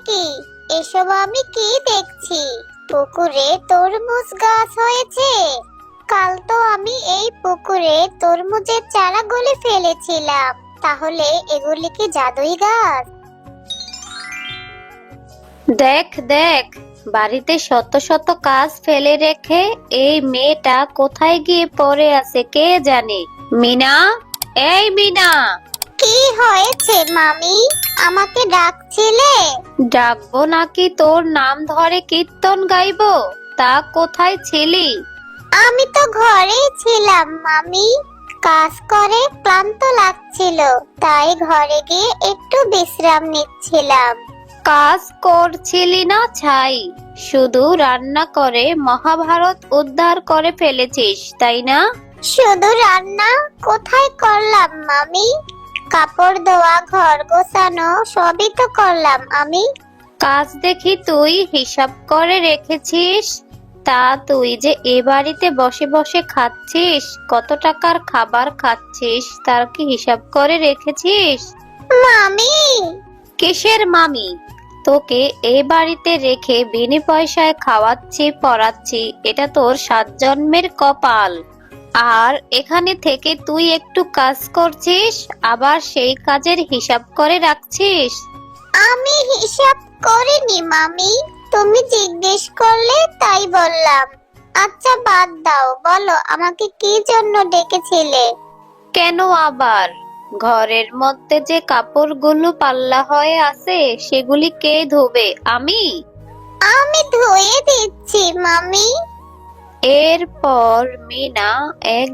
কি এসব আমি কি দেখছি? পুকুরে তরমুজ গাছ হয়েছে। কাল তো আমি এই পুকুরে তরমুজের চারাগুলি ফেলেছিলাম। তাহলে এগুলি কি জাদুই গাছ? দেখ দেখ, বাড়িতে শত শত কাজ ফেলে রেখে এই মেয়েটা কোথায় গিয়ে পড়ে আছে কে জানে। মিনা, এই মিনা। কি হয়েছে মামি? আমাকে ডাকছিলে? ডাকবো নাকি তোর নাম ধরে কীর্তন গাইবো? তা কোথায় ছিলি? আমি তো ঘরেই ছিলাম মামি। কাজ করে ক্লান্ত লাগছিল, তাই ঘরে গিয়ে একটু বিশ্রাম নিচ্ছিলাম। কাজ করছিলি না ছাই, শুধু রান্না করে মহাভারত উদ্ধার করে ফেলেছিস তাই না? শুধু রান্না কোথায় করলাম মামি? কাপড় ধোয়া, ঘর গোছানো সবই তো করলাম আমি। কাজ দেখি তুই হিসাব করে রেখেছিস। তা তুই যে এ বাড়িতে বসে বসে খাচ্ছিস, কত টাকার খাবার খাচ্ছিস তার কি হিসাব করে রেখেছিস? মামি, কিসের মামি? তোকে এই বাড়িতে রেখে বিনে পয়সায় খাওয়াচ্ছি পরাচ্ছি, এটা তোর 7 জন্মের কপাল। আর এখানে থেকে তুই একটু কাজ করছিস, আবার সেই কাজের হিসাব করে রাখছিস। আমি হিসাব করিনি মামি। তুমি জিজ্ঞেস করলে তাই বললাম। আচ্ছা বাদ দাও, বলো আমাকে কি জন্য ডেকেছিলে? কেন আবার? ঘরের মধ্যে যে কাপড়গুলো পাল্লা হয়ে আছে সেগুলি কে ধোবে? আমি। আমি ধুয়ে দিচ্ছি মামি। এরপর মিনা এক